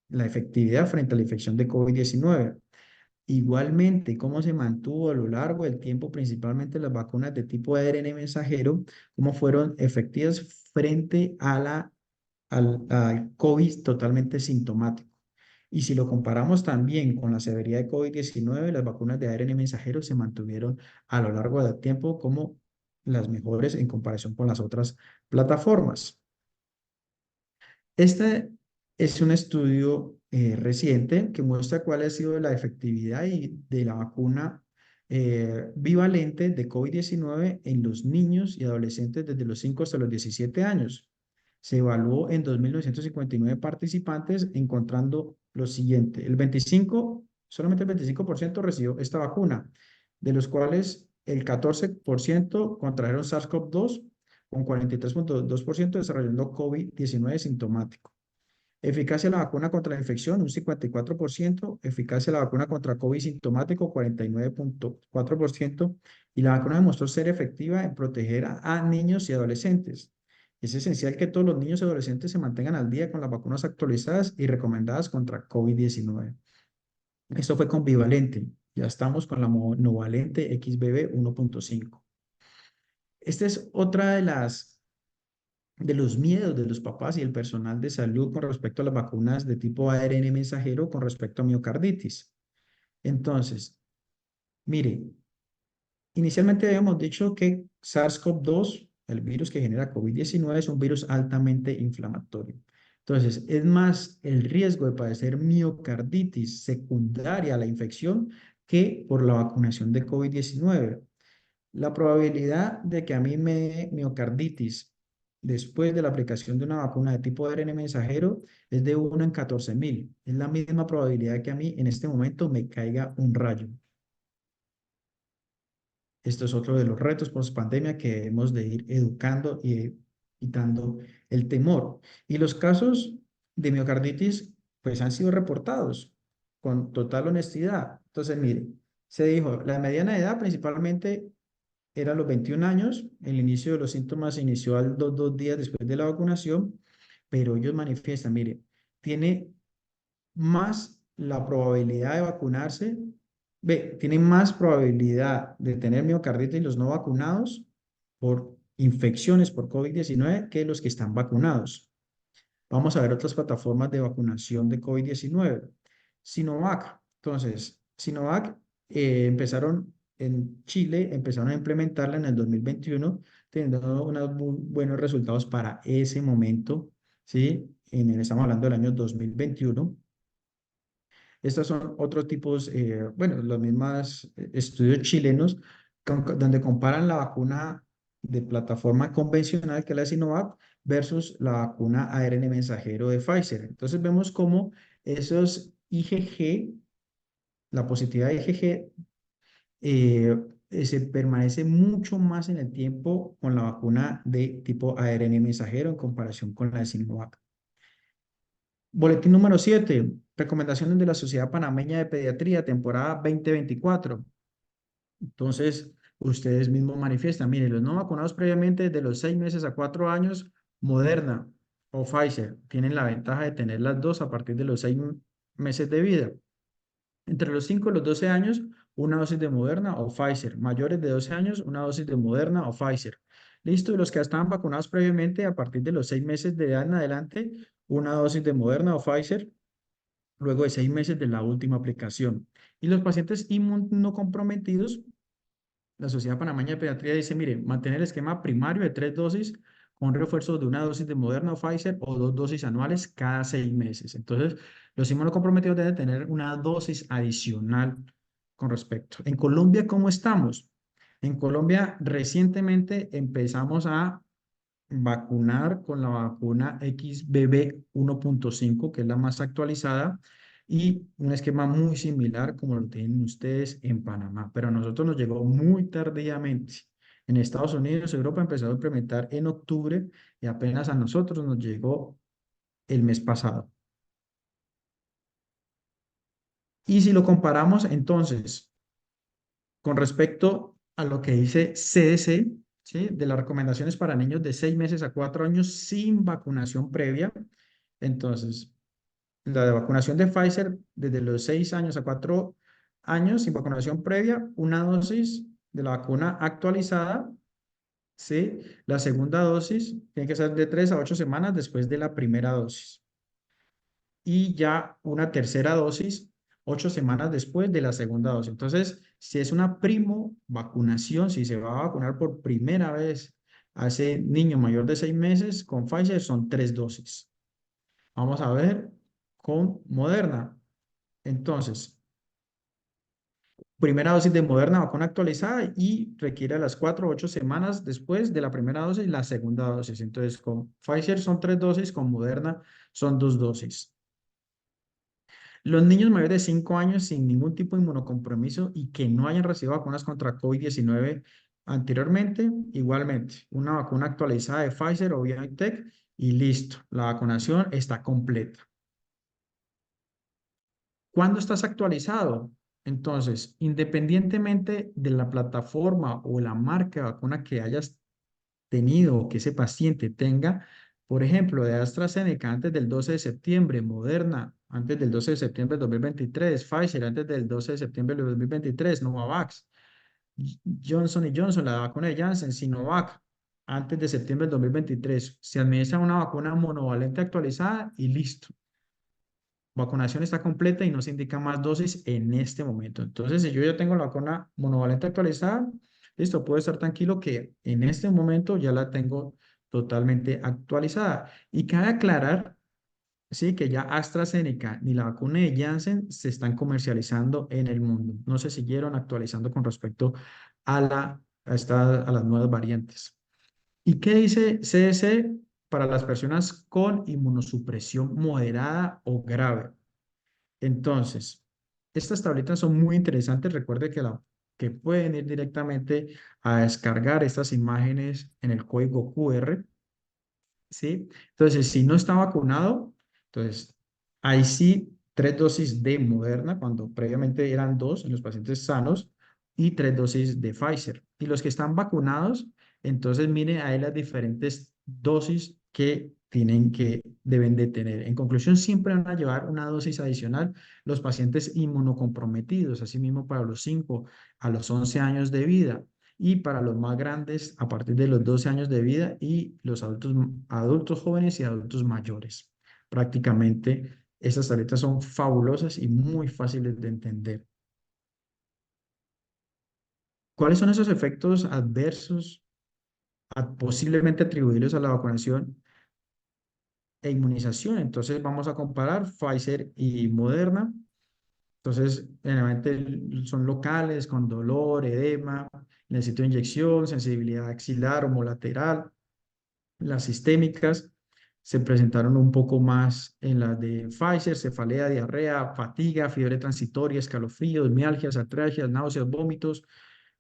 la efectividad frente a la infección de COVID-19. Igualmente, cómo se mantuvo a lo largo del tiempo, principalmente las vacunas de tipo ARN mensajero, cómo fueron efectivas frente a al COVID totalmente sintomático. Y si lo comparamos también con la severidad de COVID-19, las vacunas de ARN mensajero se mantuvieron a lo largo del tiempo como las mejores en comparación con las otras plataformas. Este es un estudio reciente que muestra cuál ha sido la efectividad de la vacuna bivalente de COVID-19 en los niños y adolescentes desde los 5 hasta los 17 años. Se evaluó en 2.959 participantes, encontrando lo siguiente: solamente el 25% recibió esta vacuna, de los cuales el 14% contrajeron SARS-CoV-2, con 43,2% desarrollando COVID-19 sintomático. Eficacia de la vacuna contra la infección, un 54%. Eficacia de la vacuna contra COVID sintomático, 49,4%. Y la vacuna demostró ser efectiva en proteger a niños y adolescentes. Es esencial que todos los niños y adolescentes se mantengan al día con las vacunas actualizadas y recomendadas contra COVID-19. Esto fue con bivalente. Ya estamos con la monovalente XBB 1.5. Esta es otra de los miedos de los papás y el personal de salud con respecto a las vacunas de tipo ARN mensajero con respecto a miocarditis. Entonces, mire, inicialmente habíamos dicho que SARS-CoV-2, el virus que genera COVID-19, es un virus altamente inflamatorio. Entonces, es más el riesgo de padecer miocarditis secundaria a la infección que por la vacunación de COVID-19. La probabilidad de que a mí me dé miocarditis después de la aplicación de una vacuna de tipo ARN mensajero es de 1 en 14.000. Es la misma probabilidad que a mí en este momento me caiga un rayo. Esto es otro de los retos post pandemia que debemos de ir educando y quitando el temor. Y los casos de miocarditis pues han sido reportados con total honestidad. Entonces, mire, se dijo, la mediana edad principalmente era los 21 años. El inicio de los síntomas se inició a los 2 días después de la vacunación, pero ellos manifiestan, mire, tiene más la probabilidad de vacunarse, tienen más probabilidad de tener miocarditis los no vacunados por infecciones por COVID-19 que los que están vacunados. Vamos a ver otras plataformas de vacunación de COVID-19. Sinovac. Entonces, Sinovac empezaron en Chile, empezaron a implementarla en el 2021, teniendo unos muy buenos resultados para ese momento, ¿sí? Estamos hablando del año 2021. Estos son otros tipos, bueno, los mismos estudios chilenos, donde comparan la vacuna de plataforma convencional, que es la Sinovac, versus la vacuna ARN mensajero de Pfizer. Entonces vemos cómo esos IgG, la positividad de IgG, se permanece mucho más en el tiempo con la vacuna de tipo ARN mensajero en comparación con la de Sinovac. Boletín número 7, recomendaciones de la Sociedad Panameña de Pediatría, temporada 2024. Entonces, ustedes mismos manifiestan, miren, los no vacunados previamente de los 6 meses a 4 años, Moderna o Pfizer, tienen la ventaja de tener las dos a partir de los 6 meses de vida. Entre los 5 y los 12 años, una dosis de Moderna o Pfizer. Mayores de 12 años, una dosis de Moderna o Pfizer. Listo, y los que estaban vacunados previamente, a partir de los 6 meses de edad en adelante, una dosis de Moderna o Pfizer, luego de 6 meses de la última aplicación. Y los pacientes inmunocomprometidos, la Sociedad Panameña de Pediatría dice, mire, mantener el esquema primario de 3 dosis con refuerzo de una dosis de Moderna o Pfizer o 2 dosis anuales cada 6 meses. Entonces, los inmunocomprometidos deben tener una dosis adicional con respecto. En Colombia, ¿cómo estamos? En Colombia, recientemente empezamos a vacunar con la vacuna XBB 1.5, que es la más actualizada, y un esquema muy similar como lo tienen ustedes en Panamá, pero a nosotros nos llegó muy tardíamente. En Estados Unidos, Europa empezó a implementar en octubre y apenas a nosotros nos llegó el mes pasado. Y si lo comparamos entonces con respecto a lo que dice CDC, ¿sí? De las recomendaciones para niños de 6 meses a 4 años sin vacunación previa, entonces la de vacunación de Pfizer desde los 6 años a 4 años sin vacunación previa, una dosis de la vacuna actualizada, ¿sí? La segunda dosis tiene que ser de 3 a 8 semanas después de la primera dosis. Y ya una tercera dosis 8 semanas después de la segunda dosis. Entonces, si es una primo vacunación, si se va a vacunar por primera vez a ese niño mayor de 6 meses con Pfizer, son 3 dosis. Vamos a ver con Moderna. Entonces, primera dosis de Moderna, vacuna actualizada y requiere las 4 o 8 semanas después de la primera dosis la segunda dosis. Entonces, con Pfizer son 3 dosis, con Moderna son 2 dosis. Los niños mayores de 5 años sin ningún tipo de inmunocompromiso y que no hayan recibido vacunas contra COVID-19 anteriormente, igualmente, una vacuna actualizada de Pfizer o BioNTech y listo, la vacunación está completa. ¿Cuándo estás actualizado? Entonces, independientemente de la plataforma o la marca de vacuna que hayas tenido o que ese paciente tenga, por ejemplo, de AstraZeneca antes del 12 de septiembre, Moderna antes del 12 de septiembre de 2023, Pfizer antes del 12 de septiembre de 2023, Novavax, Johnson Johnson, la vacuna de Janssen, Sinovac, antes de septiembre del 2023. Se administra una vacuna monovalente actualizada y listo. Vacunación está completa y no se indica más dosis en este momento. Entonces, si yo ya tengo la vacuna monovalente actualizada, listo, puedo estar tranquilo que en este momento ya la tengo totalmente actualizada. Y cabe aclarar, sí, que ya AstraZeneca ni la vacuna de Janssen se están comercializando en el mundo. No se siguieron actualizando con respecto a las nuevas variantes. ¿Y qué dice CDC para las personas con inmunosupresión moderada o grave? Entonces, estas tabletas son muy interesantes. Recuerde que pueden ir directamente a descargar estas imágenes en el código QR, ¿sí? Entonces, si no está vacunado, entonces ahí sí 3 dosis de Moderna, cuando previamente eran 2 en los pacientes sanos, y 3 dosis de Pfizer. Y los que están vacunados, entonces miren ahí las diferentes dosis que deben de tener. En conclusión, siempre van a llevar una dosis adicional los pacientes inmunocomprometidos, asimismo para los 5 a los 11 años de vida y para los más grandes a partir de los 12 años de vida y los adultos jóvenes y adultos mayores. Prácticamente estas tabletas son fabulosas y muy fáciles de entender. ¿Cuáles son esos efectos adversos posiblemente atribuibles a la vacunación e inmunización? Entonces vamos a comparar Pfizer y Moderna. Entonces, generalmente son locales, con dolor, edema, necesito inyección, sensibilidad axilar, homolateral. Las sistémicas se presentaron un poco más en las de Pfizer, cefalea, diarrea, fatiga, fiebre transitoria, escalofríos, mialgias, artralgias, náuseas, vómitos,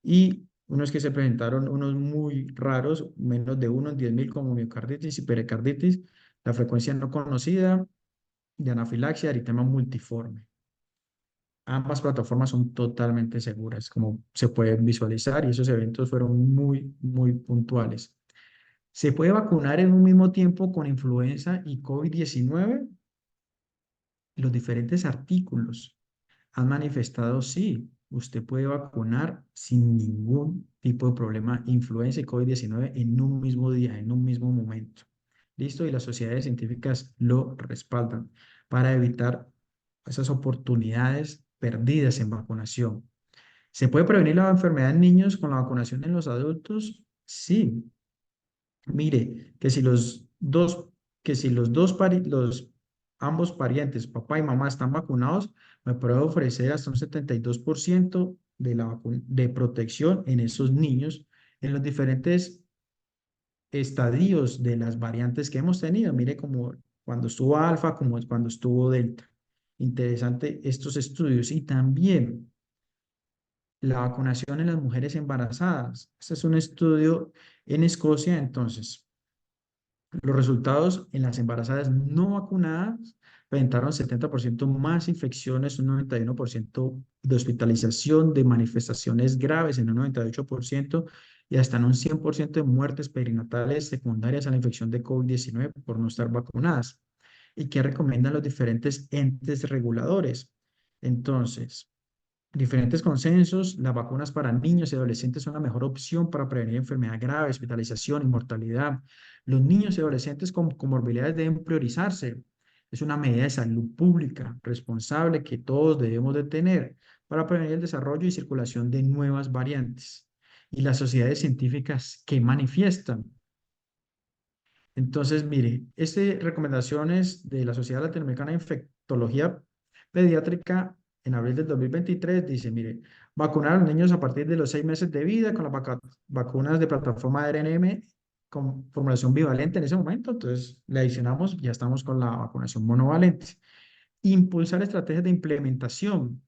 y unos que se presentaron, unos muy raros, menos de uno en 10.000 como miocarditis y pericarditis, la frecuencia no conocida de anafilaxia, eritema multiforme. Ambas plataformas son totalmente seguras, como se puede visualizar, y esos eventos fueron muy, muy puntuales. ¿Se puede vacunar en un mismo tiempo con influenza y COVID-19? Los diferentes artículos han manifestado, sí, usted puede vacunar sin ningún tipo de problema influenza y COVID-19 en un mismo día, en un mismo momento. ¿Listo? Y las sociedades científicas lo respaldan para evitar esas oportunidades perdidas en vacunación. ¿Se puede prevenir la enfermedad en niños con la vacunación en los adultos? Sí. Mire, que si ambos parientes, papá y mamá, están vacunados, me puede ofrecer hasta un 72% de protección en esos niños en los diferentes estadios de las variantes que hemos tenido. Mire, como cuando estuvo alfa, como cuando estuvo delta. Interesante estos estudios. Y también la vacunación en las mujeres embarazadas. Este es un estudio en Escocia, entonces. Los resultados en las embarazadas no vacunadas presentaron 70% más infecciones, un 91% de hospitalización, de manifestaciones graves en un 98% y hasta en un 100% de muertes perinatales secundarias a la infección de COVID-19 por no estar vacunadas. ¿Y qué recomiendan los diferentes entes reguladores? Entonces, diferentes consensos, las vacunas para niños y adolescentes son la mejor opción para prevenir enfermedad grave, hospitalización y mortalidad. Los niños y adolescentes con comorbilidades deben priorizarse. Es una medida de salud pública responsable que todos debemos de tener para prevenir el desarrollo y circulación de nuevas variantes. Y las sociedades científicas que manifiestan. Entonces, mire, estas recomendaciones de la Sociedad Latinoamericana de Infectología Pediátrica en abril del 2023 dice, mire, vacunar a los niños a partir de los 6 meses de vida con las vacunas de plataforma de RNM con formulación bivalente en ese momento. Entonces, le adicionamos, ya estamos con la vacunación monovalente. Impulsar estrategias de implementación,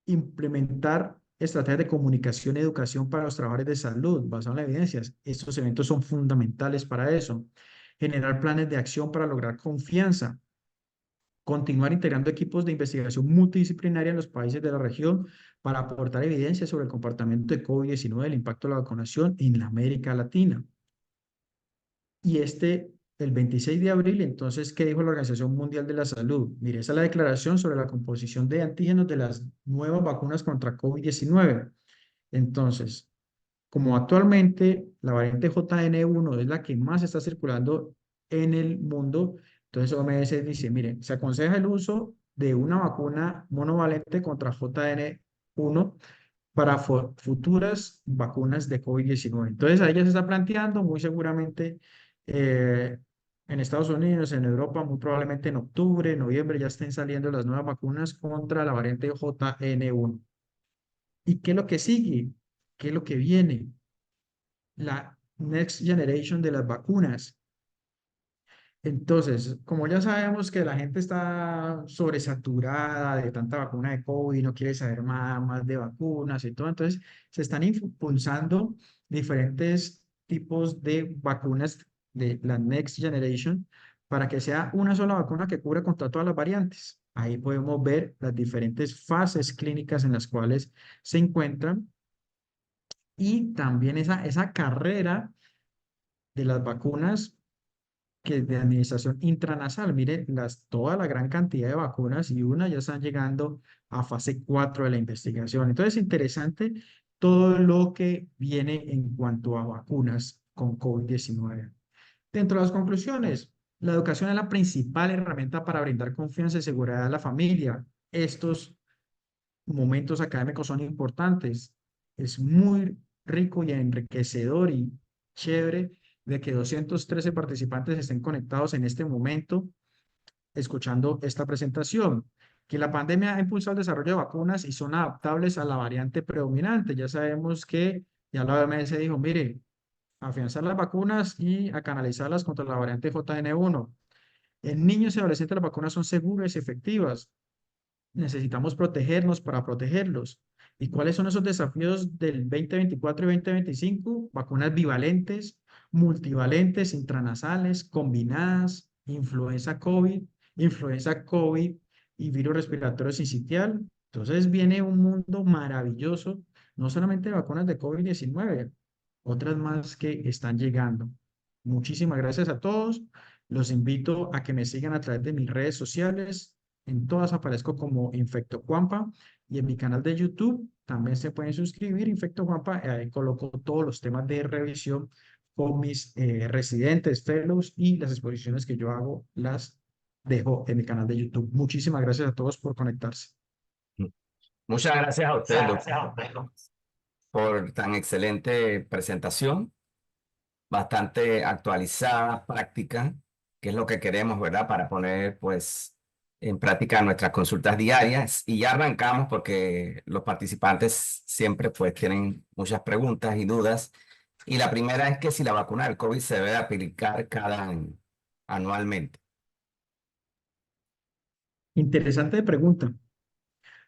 implementar estrategias de comunicación y educación para los trabajadores de salud basadas en las evidencias. Estos eventos son fundamentales para eso. Generar planes de acción para lograr confianza. Continuar integrando equipos de investigación multidisciplinaria en los países de la región para aportar evidencia sobre el comportamiento de COVID-19, el impacto de la vacunación en la América Latina. Y el 26 de abril, entonces, ¿qué dijo la Organización Mundial de la Salud? Mire, esa es la declaración sobre la composición de antígenos de las nuevas vacunas contra COVID-19. Entonces, como actualmente la variante JN1 es la que más está circulando en el mundo, entonces OMS dice, miren, se aconseja el uso de una vacuna monovalente contra JN1 para futuras vacunas de COVID-19. Entonces, ahí ya se está planteando, muy seguramente eh, en Estados Unidos, en Europa, muy probablemente en octubre, noviembre, ya estén saliendo las nuevas vacunas contra la variante JN1. ¿Y qué es lo que sigue? ¿Qué es lo que viene? La next generation de las vacunas. Entonces, como ya sabemos que la gente está sobresaturada de tanta vacuna de COVID, no quiere saber más de vacunas y todo, entonces se están impulsando diferentes tipos de vacunas de la Next Generation para que sea una sola vacuna que cubra contra todas las variantes. Ahí podemos ver las diferentes fases clínicas en las cuales se encuentran y también esa carrera de las vacunas que de administración intranasal. Mire, toda la gran cantidad de vacunas y una ya están llegando a fase 4 de la investigación. Entonces, interesante todo lo que viene en cuanto a vacunas con COVID-19. Dentro de las conclusiones, la educación es la principal herramienta para brindar confianza y seguridad a la familia. Estos momentos académicos son importantes. Es muy rico y enriquecedor y chévere de que 213 participantes estén conectados en este momento escuchando esta presentación. Que la pandemia ha impulsado el desarrollo de vacunas y son adaptables a la variante predominante. Ya sabemos que ya la OMS dijo, mire, afianzar las vacunas y a canalizarlas contra la variante JN1. En niños y adolescentes las vacunas son seguras y efectivas. Necesitamos protegernos para protegerlos. ¿Y cuáles son esos desafíos del 2024 y 2025? Vacunas bivalentes, multivalentes, intranasales, combinadas, influenza COVID y virus respiratorio sincitial. Entonces viene un mundo maravilloso, no solamente de vacunas de COVID-19, otras más que están llegando. Muchísimas gracias a todos. Los invito a que me sigan a través de mis redes sociales. En todas aparezco como Infecto Juanpa y en mi canal de YouTube también se pueden suscribir, Infecto Juanpa. Ahí coloco todos los temas de revisión con mis residentes, fellows y las exposiciones que yo hago las dejo en mi canal de YouTube. Muchísimas gracias a todos por conectarse. Muchas gracias a usted, doctor, por tan excelente presentación, bastante actualizada, práctica, que es lo que queremos, ¿verdad? Para poner, pues, en práctica nuestras consultas diarias. Y ya arrancamos porque los participantes siempre, pues, tienen muchas preguntas y dudas. Y la primera es que si la vacuna del COVID se debe aplicar cada año, anualmente. Interesante pregunta.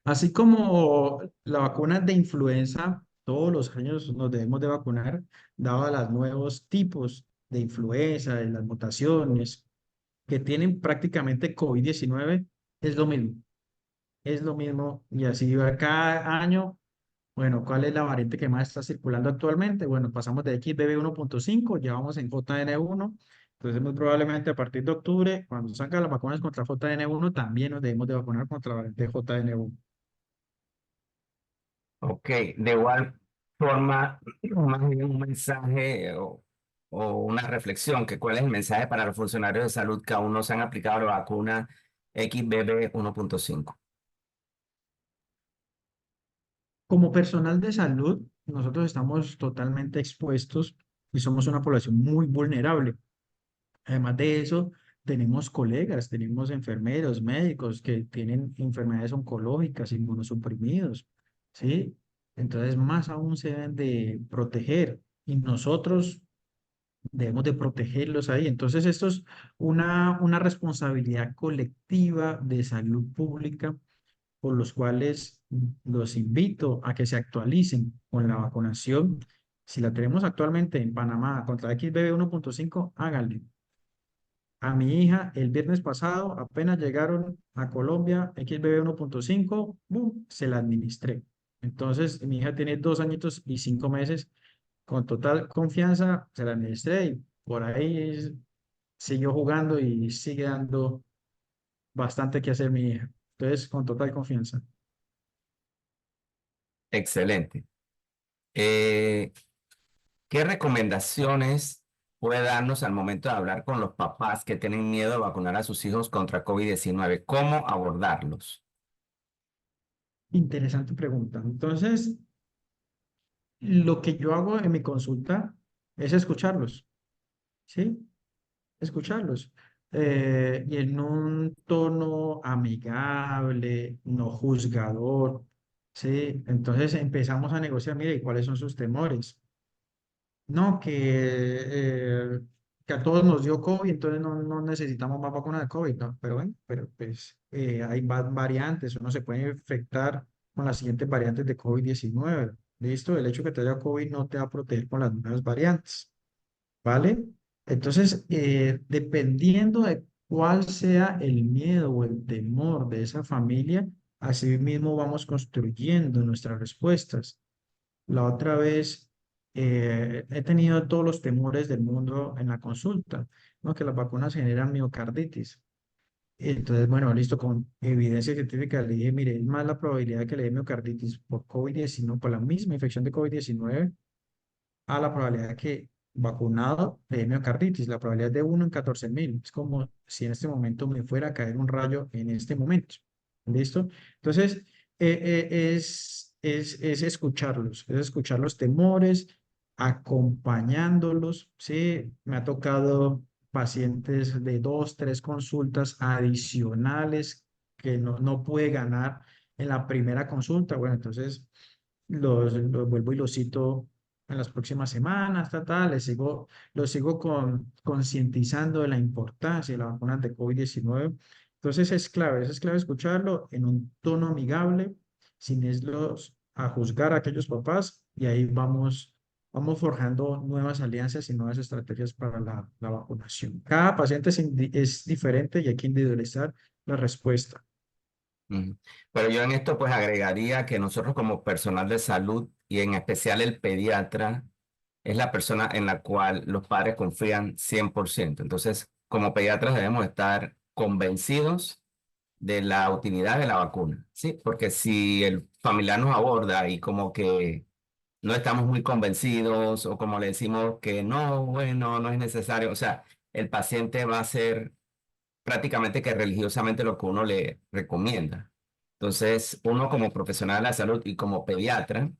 Así como la vacuna de influenza, todos los años nos debemos de vacunar, dado los nuevos tipos de influenza, y las mutaciones que tienen prácticamente COVID-19, es lo mismo. Es lo mismo y así va cada año. Bueno, ¿cuál es la variante que más está circulando actualmente? Bueno, pasamos de XBB 1.5, ya vamos en JN1. Entonces, muy probablemente a partir de octubre, cuando salgan las vacunas contra JN1, también nos debemos de vacunar contra la variante JN1. Ok, de igual forma, más bien un mensaje o una reflexión, que cuál es el mensaje para los funcionarios de salud que aún no se han aplicado la vacuna XBB 1.5. Como personal de salud, nosotros estamos totalmente expuestos y somos una población muy vulnerable. Además de eso, tenemos colegas, tenemos enfermeros, médicos que tienen enfermedades oncológicas, inmunosuprimidos, ¿sí? Entonces, más aún se deben de proteger y nosotros debemos de protegerlos ahí. Entonces, esto es una responsabilidad colectiva de salud pública por los cuales los invito a que se actualicen con la vacunación. Si la tenemos actualmente en Panamá contra XBB 1.5, háganle. A mi hija el viernes pasado, apenas llegaron a Colombia, XBB 1.5, ¡bum!, se la administré. Entonces, mi hija tiene 2 añitos y 5 meses, con total confianza, se la administré y por ahí siguió jugando y sigue dando bastante que hacer mi hija. Entonces, con total confianza. Excelente. Eh, ¿Qué recomendaciones puede darnos al momento de hablar con los papás que tienen miedo de vacunar a sus hijos contra COVID-19? ¿Cómo abordarlos? Interesante pregunta. Entonces, lo que yo hago en mi consulta es escucharlos, ¿sí? Escucharlos. Y en un tono amigable, no juzgador, ¿sí? Entonces empezamos a negociar, mire, ¿y cuáles son sus temores? No, que a todos nos dio COVID, entonces no necesitamos más vacunas de COVID, ¿no? Pero bueno, pero pues hay más variantes, uno se puede infectar con las siguientes variantes de COVID-19. ¿Listo? El hecho que te haya COVID no te va a proteger con las nuevas variantes, ¿vale? Entonces, dependiendo de cuál sea el miedo o el temor de esa familia, así mismo vamos construyendo nuestras respuestas. La otra vez he tenido todos los temores del mundo en la consulta, ¿no? Que las vacunas generan miocarditis. Entonces, bueno, listo, con evidencia científica le dije, mire, es más la probabilidad de que le dé miocarditis por COVID-19, por la misma infección de COVID-19, a la probabilidad de que vacunado le dé miocarditis. La probabilidad es de 1 en 14.000. Es como si en este momento me fuera a caer un rayo en este momento. ¿Listo? Entonces, es escucharlos, es escuchar los temores, acompañándolos. Sí, me ha tocado pacientes de 2, 3 consultas adicionales que no pude ganar en la primera consulta. Bueno, entonces los vuelvo y los cito en las próximas semanas, los sigo concientizando de la importancia de la vacuna de COVID-19. Entonces es clave escucharlo en un tono amigable, sin a juzgar a aquellos papás y ahí vamos forjando nuevas alianzas y nuevas estrategias para la vacunación. Cada paciente es diferente y hay que individualizar la respuesta. Ujú. Pero yo en esto pues agregaría que nosotros como personal de salud y en especial el pediatra es la persona en la cual los padres confían 100%. Entonces, como pediatras debemos estar convencidos de la utilidad de la vacuna, ¿sí? Porque si el familiar nos aborda y como que no estamos muy convencidos o como le decimos que no, bueno, no es necesario, o sea, el paciente va a hacer prácticamente que religiosamente lo que uno le recomienda. Entonces, uno como profesional de la salud y como pediatra,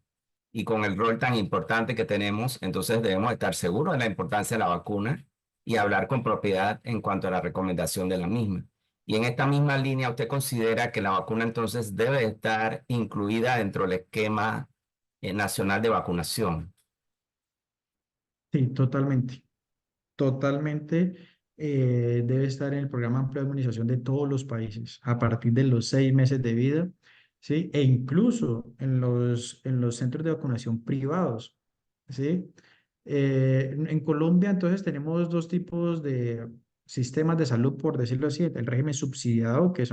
y con el rol tan importante que tenemos, entonces debemos estar seguros de la importancia de la vacuna y hablar con propiedad en cuanto a la recomendación de la misma. Y en esta misma línea, ¿usted considera que la vacuna entonces debe estar incluida dentro del esquema nacional de vacunación? Sí, totalmente. Totalmente debe estar en el programa amplio de inmunización de todos los países a partir de los 6 meses de vida, ¿sí? E incluso en los centros de vacunación privados, ¿sí? En Colombia, entonces, tenemos dos tipos de sistemas de salud, por decirlo así: el régimen subsidiado, que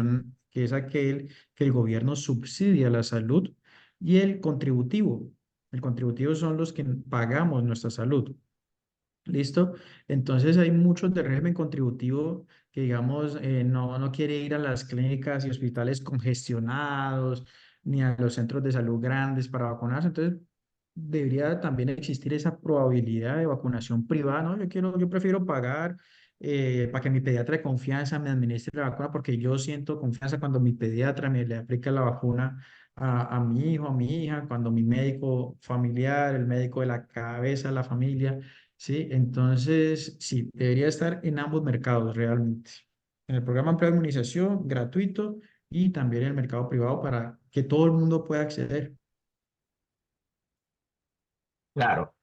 es aquel que el gobierno subsidia la salud, y el contributivo. El contributivo son los que pagamos nuestra salud. ¿Listo? Entonces hay muchos de régimen contributivo que, digamos, no quiere ir a las clínicas y hospitales congestionados, ni a los centros de salud grandes para vacunarse. Entonces debería también existir esa probabilidad de vacunación privada, ¿no? Yo prefiero pagar para que mi pediatra de confianza me administre la vacuna, porque yo siento confianza cuando mi pediatra me le aplica la vacuna a mi hijo, a mi hija, cuando mi médico familiar, el médico de la cabeza, la familia. Sí, entonces sí, debería estar en ambos mercados realmente. En el programa amplio de inmunización gratuito y también en el mercado privado para que todo el mundo pueda acceder. Claro,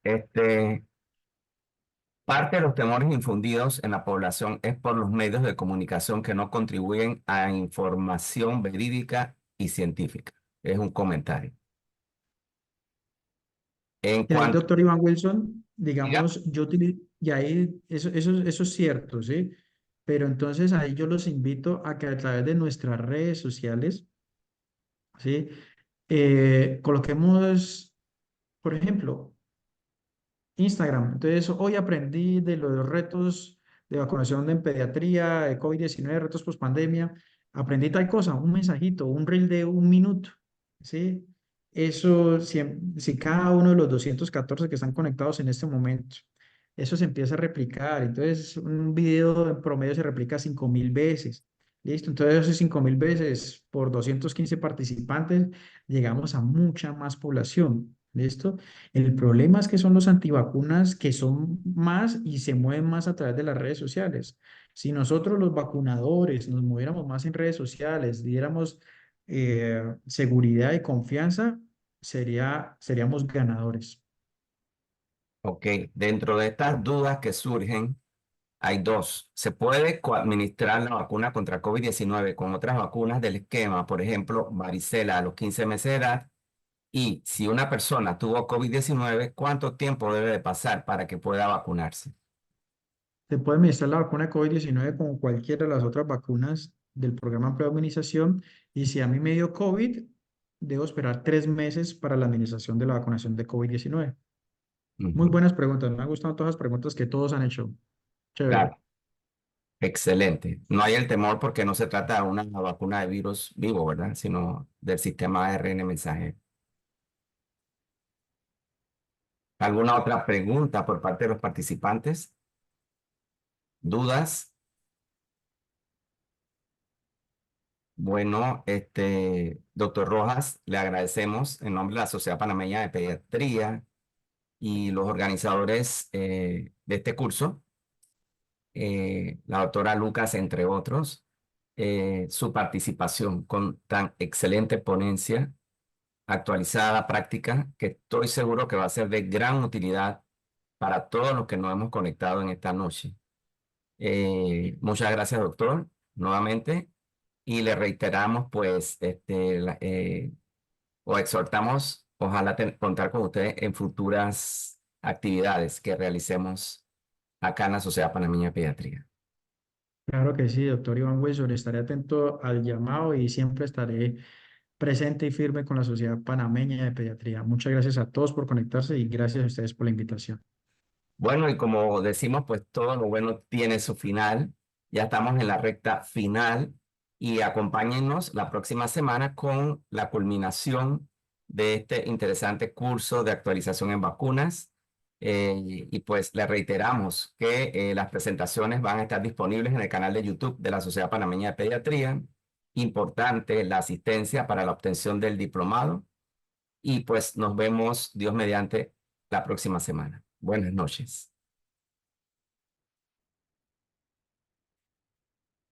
parte de los temores infundidos en la población es por los medios de comunicación que no contribuyen a información verídica y científica. Es un comentario. En Y ahí, cuanto, doctor Iván Wilson, diga, digamos, y ahí eso es cierto, ¿sí? Pero entonces ahí yo los invito a que a través de nuestras redes sociales, ¿sí? Coloquemos, por ejemplo, Instagram. Entonces, hoy aprendí de los retos de vacunación en pediatría, de COVID-19, retos post pandemia. Aprendí tal cosa, un mensajito, un reel de 1 minuto, ¿sí? Eso, si cada uno de los 214 que están conectados en este momento, eso se empieza a replicar. Entonces, un video en promedio se replica 5.000 veces. ¿Listo? Entonces, esos 5.000 veces por 215 participantes, llegamos a mucha más población. ¿Listo? El problema es que son los antivacunas que son más y se mueven más a través de las redes sociales. Si nosotros los vacunadores nos moviéramos más en redes sociales, diéramos seguridad y confianza, seríamos ganadores. ok, dentro de estas dudas que surgen, hay dos. ¿Se puede coadministrar la vacuna contra COVID-19 con otras vacunas del esquema, por ejemplo, varicela a los 15 meses de edad? Y si una persona tuvo COVID-19, ¿cuánto tiempo debe de pasar para que pueda vacunarse? Se puede administrar la vacuna de COVID-19 como cualquiera de las otras vacunas del programa amplio de inmunización. Y si a mí me dio COVID, debo esperar 3 meses para la administración de la vacunación de COVID-19. Muy Ujú. buenas preguntas. Me han gustado todas las preguntas que todos han hecho. Chévere. Claro, excelente. No hay el temor porque no se trata de una vacuna de virus vivo, ¿verdad? Sino del sistema ARN mensaje. ¿Alguna otra pregunta por parte de los participantes? ¿Dudas? Bueno, doctor Rojas, le agradecemos en nombre de la Sociedad Panameña de Pediatría y los organizadores de este curso, la doctora Lucas, entre otros, su participación con tan excelente ponencia, actualizada, práctica, que estoy seguro que va a ser de gran utilidad para todos los que nos hemos conectado en esta noche. Muchas gracias, doctor, nuevamente, y le reiteramos, pues, o exhortamos Ojalá contar con ustedes en futuras actividades que realicemos acá en la Sociedad Panameña de Pediatría. Claro que sí, doctor Iván Wilson, estaré atento al llamado y siempre estaré presente y firme con la Sociedad Panameña de Pediatría. Muchas gracias a todos por conectarse y gracias a ustedes por la invitación. Bueno, y como decimos, pues todo lo bueno tiene su final. Ya estamos en la recta final y acompáñennos la próxima semana con la culminación de este interesante curso de actualización en vacunas. Y pues le reiteramos que las presentaciones van a estar disponibles en el canal de YouTube de la Sociedad Panameña de Pediatría. Importante la asistencia para la obtención del diplomado. Y pues nos vemos, Dios mediante, la próxima semana. Buenas noches.